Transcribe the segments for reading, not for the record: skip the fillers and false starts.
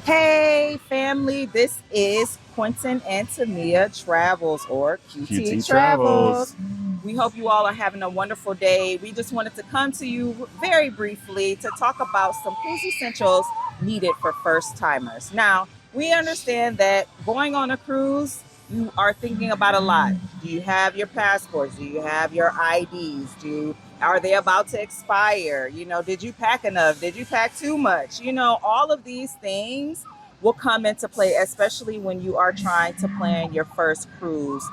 Hey, family, this is Quentin and Tamia Travels or QT QT Travels. Travels. We hope you all are having a wonderful day. We just wanted to come to you very briefly to talk about some cruise essentials needed for first timers. Now, we understand that going on a cruise, you are thinking about a lot. Do you have your passports? Do you have your IDs? Are they about to expire? Did you pack enough? Did you pack too much? All of these things will come into play, especially when you are trying to plan your first cruise.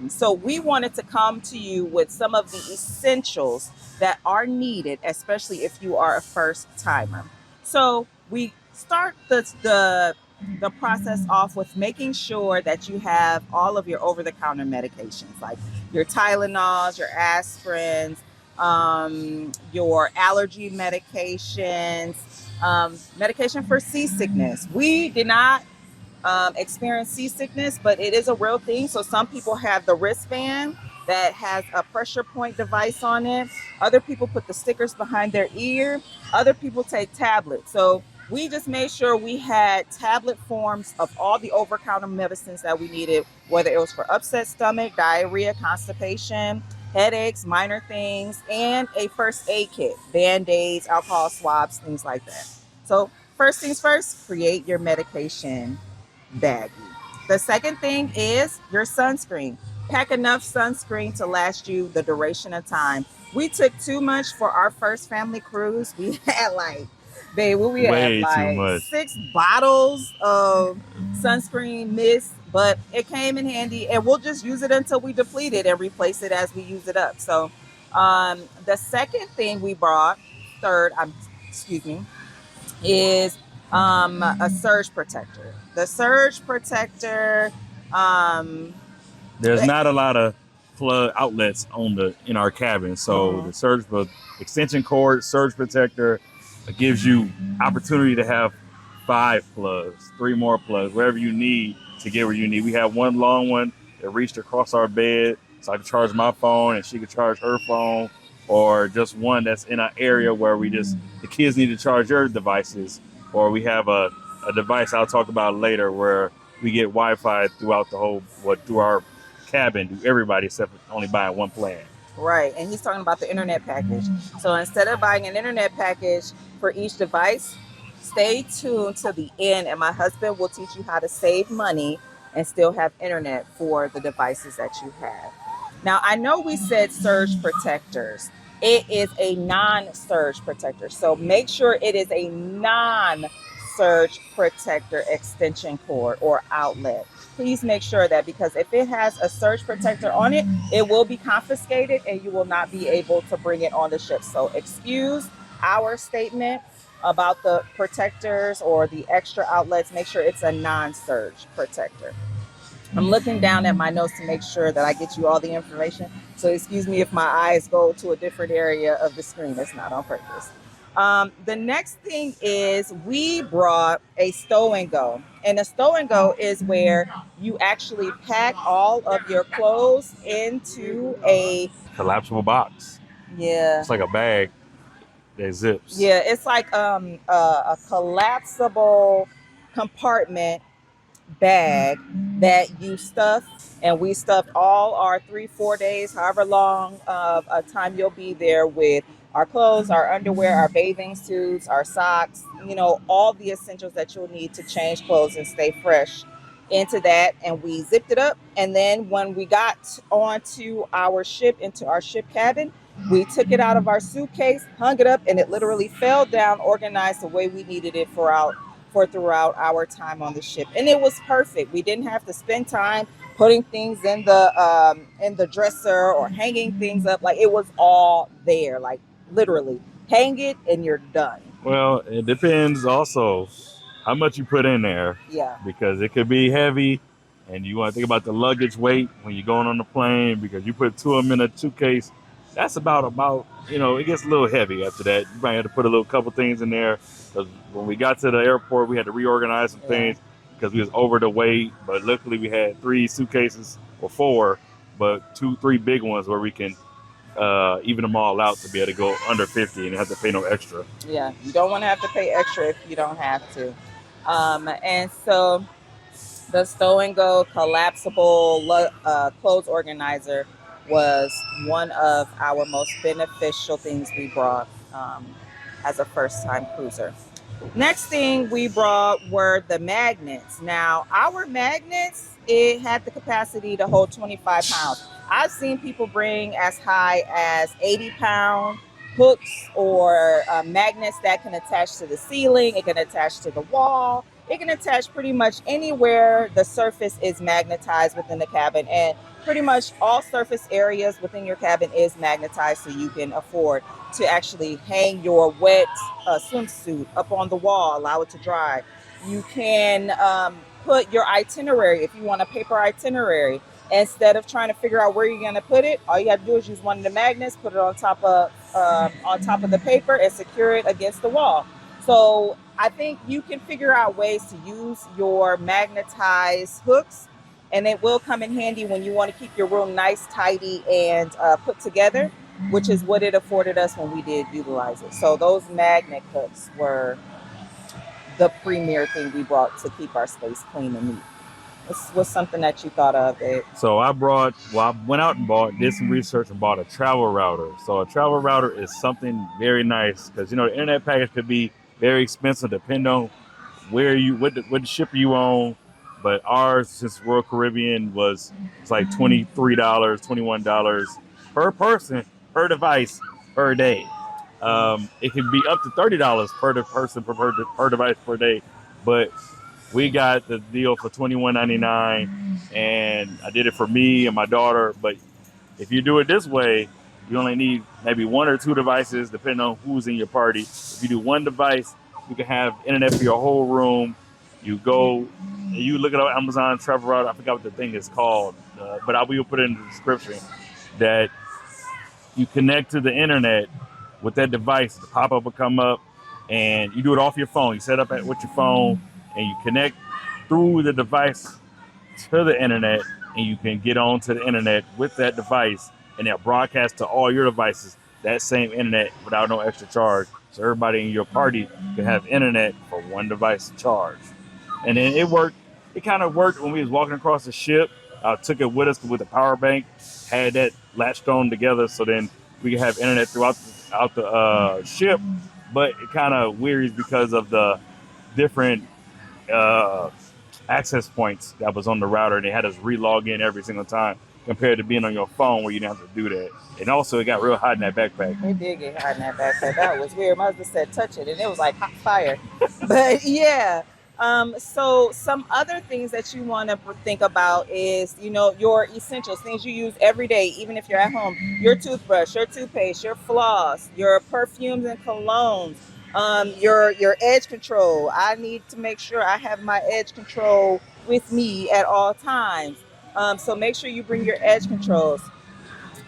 So we wanted to come to you with some of the essentials that are needed, especially if you are a first timer. So we start the process off with making sure that you have all of your over-the-counter medications, like your Tylenols, your aspirins, your allergy medications, medication for seasickness. We did not experience seasickness, but it is a real thing. So some people have the wristband that has a pressure point device on it. Other people put the stickers behind their ear. Other people take tablets. So we just made sure we had tablet forms of all the over-counter medicines that we needed, whether it was for upset stomach, diarrhea, constipation, headaches, minor things, and a first aid kit, band-aids, alcohol swabs, things like that. So first things first, create your medication baggie. The second thing is your sunscreen. Pack enough sunscreen to last you the duration of time. We took too much for our first family cruise. We had we had Way too like much. 6 bottles of sunscreen mist, but it came in handy and we'll just use it until we deplete it and replace it as we use it up. So the second thing we brought, third, excuse me, is a surge protector. The surge protector, um, There's not a lot of plug outlets in our cabin, so mhm. the extension cord, surge protector gives you opportunity to have 5 plugs, 3 more plugs, wherever you need to get where you need. We have one long one that reached across our bed, so I can charge my phone and she can charge her phone, or just one that's in an area where the kids need to charge their devices, or we have a device I'll talk about later where we get Wi-Fi throughout through our cabin to everybody except only buying one plan. Right, and he's talking about the internet package. So instead of buying an internet package for each device, stay tuned to the end, and my husband will teach you how to save money and still have internet for the devices that you have. Now, I know we said surge protectors. It is a non-surge protector. So make sure it is a non-surge protector extension cord or outlet. Please make sure that, because if it has a surge protector on it, it will be confiscated and you will not be able to bring it on the ship. So excuse our statement about the protectors or the extra outlets. Make sure it's a non-surge protector. I'm looking down at my notes to make sure that I get you all the information. So excuse me if my eyes go to a different area of the screen. It's not on purpose. The next thing is we brought a Stow and Go. And a Stow and Go is where you actually pack all of your clothes into a, Collapsible box. yeah, It's like a bag that zips. yeah, it's like a collapsible compartment bag that you stuff, and we stuffed all our 3 4 days, however long of a time you'll be there, with our clothes, our underwear, our bathing suits, our socks, all the essentials that you'll need to change clothes and stay fresh into that. And we zipped it up, and then when we got onto our ship, into our ship cabin, we took it out of our suitcase, hung it up, and it literally fell down, organized the way we needed it for throughout our time on the ship, and it was perfect. We didn't have to spend time putting things in the dresser or hanging things up. Like, it was all there. Like, literally, hang it and you're done. Well, it depends also how much you put in there, Yeah. because it could be heavy, and you want to think about the luggage weight when you're going on the plane, because you put 2 of them in a suitcase. That's about it gets a little heavy after that. You might have to put a couple things in there, because when we got to the airport, we had to reorganize some Yeah. things because we was over the weight. But luckily, we had 3 suitcases or 4, but 3 big ones where we can even them all out to be able to go under 50 and have to pay no extra. Yeah. You don't want to have to pay extra if you don't have to. And so the Stow and Go collapsible clothes organizer was one of our most beneficial things we brought as a first time cruiser. Next thing we brought were the magnets. Now, our magnets, it had the capacity to hold 25 pounds. I've seen people bring as high as 80-pound hooks or magnets that can attach to the ceiling. It can attach to the wall. It can attach pretty much anywhere the surface is magnetized within the cabin. And pretty much all surface areas within your cabin is magnetized, so you can afford to actually hang your wet swimsuit up on the wall, allow it to dry. You can put your itinerary, if you want a paper itinerary, instead of trying to figure out where you're going to put it, all you have to do is use one of the magnets, put it on top of the paper, and secure it against the wall. So I think you can figure out ways to use your magnetized hooks, and it will come in handy when you want to keep your room nice, tidy, and put together, which is what it afforded us when we did utilize it. So those magnet hooks were the premier thing we brought to keep our space clean and neat. This was something that you thought of it. So I went out and did some research and bought a travel router. So a travel router is something very nice because, the internet package could be very expensive depending on what the ship you on. But ours, since Royal Caribbean, it's like $23, $21 per person, per device, per day. It can be up to $30 per person per device per day. But we got the deal for $21.99, and I did it for me and my daughter. But if you do it this way, you only need maybe one or two devices, depending on who's in your party. If you do one device, you can have internet for your whole room. You go, you look at our Amazon travel router. I forgot what the thing is called, but I will put it in the description. That you connect to the internet with that device. The pop-up will come up, and you do it off your phone. You set up with your phone, and you connect through the device to the internet, and you can get onto the internet with that device, and they'll broadcast to all your devices that same internet without no extra charge. So everybody in your party can have internet for one device charge. And then it worked. It kind of worked when we was walking across the ship. I took it with us with a power bank, had that latched on together, so then we could have internet throughout the ship. But it kind of wearies because of the different access points that was on the router, and they had us re-log in every single time compared to being on your phone where you didn't have to do that. And also, it got real hot in that backpack. It did get hot in that backpack. That was weird. My husband said touch it, and it was like hot fire. But yeah. So some other things that you want to think about is, your essentials, things you use every day, even if you're at home. Your toothbrush, your toothpaste, your floss, your perfumes and colognes, your edge control. I need to make sure I have my edge control with me at all times. So make sure you bring your edge controls.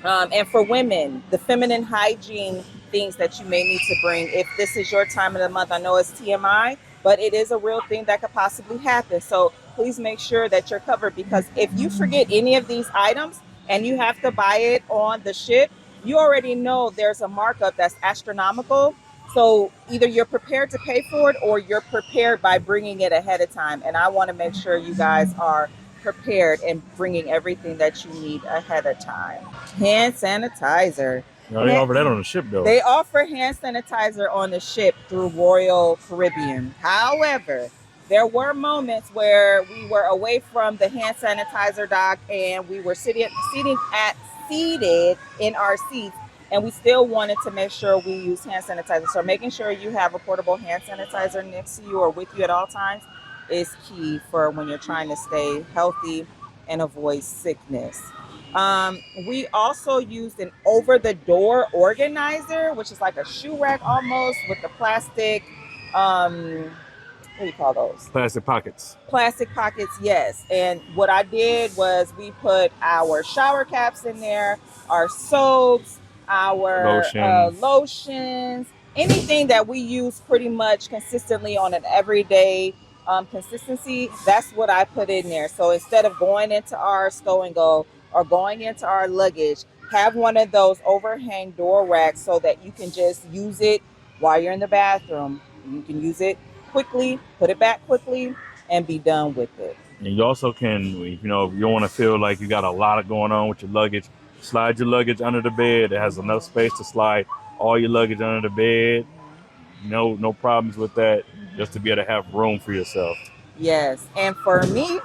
And for women, the feminine hygiene things that you may need to bring. If this is your time of the month, I know it's TMI, but it is a real thing that could possibly happen. So please make sure that you're covered, because if you forget any of these items and you have to buy it on the ship, you already know there's a markup that's astronomical. So either you're prepared to pay for it or you're prepared by bringing it ahead of time. And I want to make sure you guys are prepared and bringing everything that you need ahead of time. Hand sanitizer. They offer that on the ship, though. They offer hand sanitizer on the ship through Royal Caribbean. However, there were moments where we were away from the hand sanitizer dock and we were seated in our seats, and we still wanted to make sure we use hand sanitizer. So making sure you have a portable hand sanitizer next to you or with you at all times is key for when you're trying to stay healthy and avoid sickness. We also used an over-the-door organizer, which is like a shoe rack almost, with the plastic, what do you call those? Plastic pockets. Plastic pockets, yes. And what I did was we put our shower caps in there, our soaps, our lotions, anything that we use pretty much consistently on an everyday consistency, that's what I put in there. So instead of going into our Stow and Go or going into our luggage, have one of those overhang door racks so that you can just use it while you're in the bathroom. You can use it quickly, put it back quickly, and be done with it. And you also can, if you don't want to feel like you got a lot of going on with your luggage, slide your luggage under the bed. It has enough space to slide all your luggage under the bed. No problems with that. Just to be able to have room for yourself. Yes, and for me,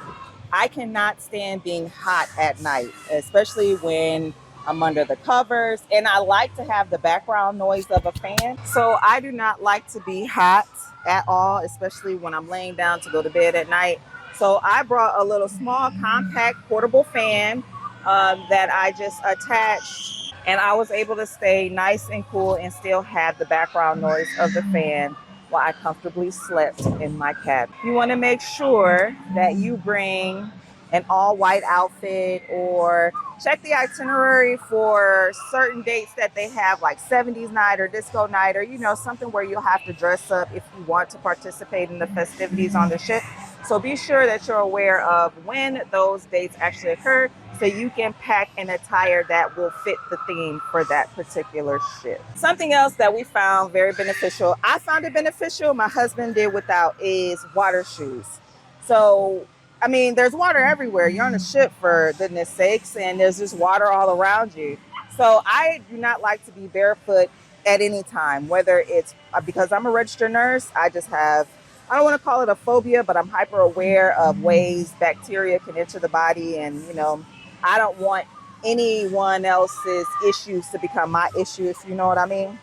I cannot stand being hot at night, especially when I'm under the covers. And I like to have the background noise of a fan. So I do not like to be hot at all, especially when I'm laying down to go to bed at night. So I brought a little small, compact, portable fan that I just attached. And I was able to stay nice and cool and still have the background noise of the fan while I comfortably slept in my cabin. You want to make sure that you bring an all white outfit, or check the itinerary for certain dates that they have, like 70s night or disco night, or something where you'll have to dress up if you want to participate in the festivities on the ship. So be sure that you're aware of when those dates actually occur, so you can pack an attire that will fit the theme for that particular ship. Something else that we found very beneficial, I found it beneficial, my husband did without, is water shoes. So, I mean, there's water everywhere. You're on a ship, for goodness sakes, and there's just water all around you. So I do not like to be barefoot at any time, whether it's because I'm a registered nurse. I don't want to call it a phobia, but I'm hyper aware of ways bacteria can enter the body, and I don't want anyone else's issues to become my issue, if you know what I mean.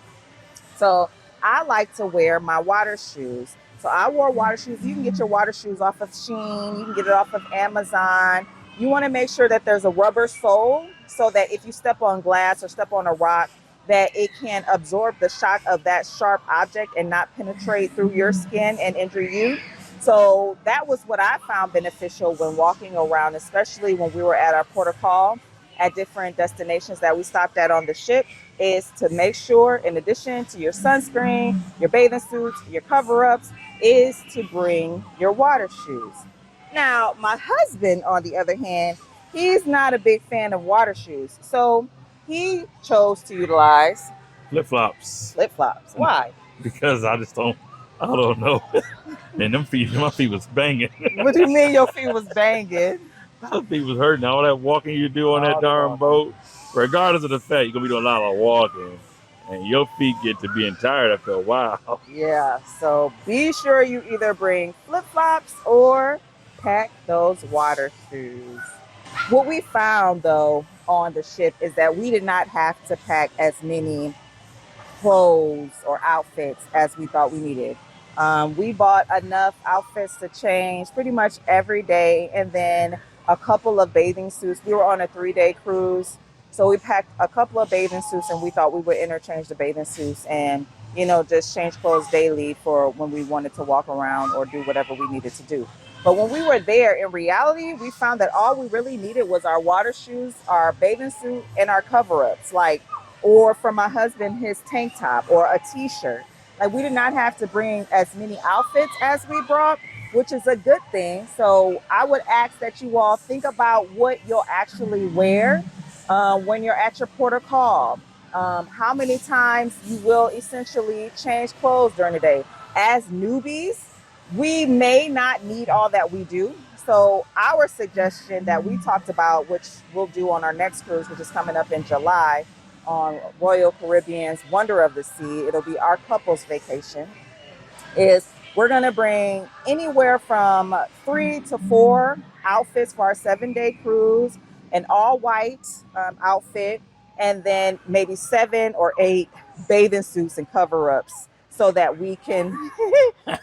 So I like to wear my water shoes. So I wore water shoes. You can get your water shoes off of Shein. You can get it off of Amazon. You want to make sure that there's a rubber sole, so that if you step on glass or step on a rock, that it can absorb the shock of that sharp object and not penetrate through your skin and injure you. So that was what I found beneficial when walking around, especially when we were at our port of call at different destinations that we stopped at on the ship, is to make sure, in addition to your sunscreen, your bathing suits, your cover-ups, is to bring your water shoes. Now, my husband, on the other hand, he's not a big fan of water shoes. So he chose to utilize Flip-flops. flip-flops. Why? Because I don't know. And my feet was banging. What do you mean your feet was banging? My feet was hurting. All that walking you do on that All the darn walking. boat, regardless of the fact, you're going to be doing a lot of walking. And your feet get to being tired after a while. Yeah, so be sure you either bring flip-flops or pack those water shoes. What we found, though, on the ship is that we did not have to pack as many clothes or outfits as we thought we needed. We bought enough outfits to change pretty much every day, and then a couple of bathing suits. We were on a 3-day cruise, so we packed a couple of bathing suits, and we thought we would interchange the bathing suits and just change clothes daily for when we wanted to walk around or do whatever we needed to do. But when we were there, in reality, we found that all we really needed was our water shoes, our bathing suit, and our cover-ups, or for my husband, his tank top or a t-shirt. We did not have to bring as many outfits as we brought, which is a good thing. So I would ask that you all think about what you'll actually wear when you're at your port of call. How many times you will essentially change clothes during the day. As newbies, we may not need all that we do. So our suggestion that we talked about, which we'll do on our next cruise, which is coming up in July, on Royal Caribbean's Wonder of the Sea, it'll be our couples vacation, is we're going to bring anywhere from 3 to 4 outfits for our 7-day cruise, an all white outfit, and then maybe 7 or 8 bathing suits and cover-ups, so that we can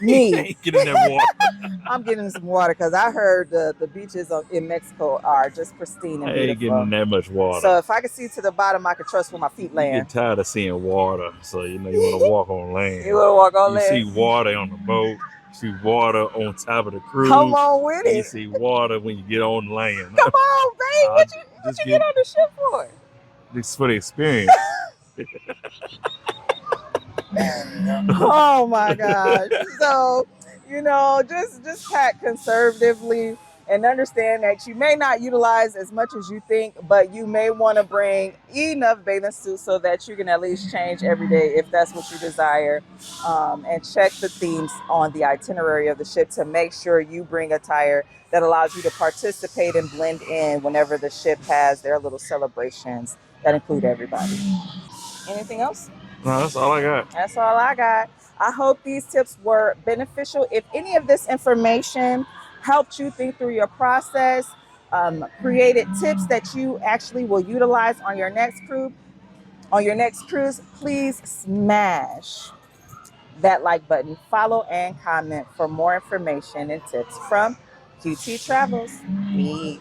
Get in that water. I'm getting some water because I heard the beaches in Mexico are just pristine and I ain't beautiful. getting that much water. So if I can see to the bottom, I can trust where my feet You land. get tired of seeing water, so you want to walk on land. You want to walk on land? You see water on the boat. You see water on top of the cruise. Come on with You it. see water when you get on land. Come on, babe. What you get on the ship for? It's for the experience. Oh my gosh. So, just pack conservatively. And understand that you may not utilize as much as you think, but you may want to bring enough bathing suits so that you can at least change every day if that's what you desire. And check the themes on the itinerary of the ship to make sure you bring attire that allows you to participate and blend in whenever the ship has their little celebrations that include everybody. Anything else? No, that's all I got. That's all I got. I hope these tips were beneficial. If any of this information helped you think through your process, created tips that you actually will utilize on your next cruise, please smash that like button, follow, and comment for more information and tips from QT Travels. Peace.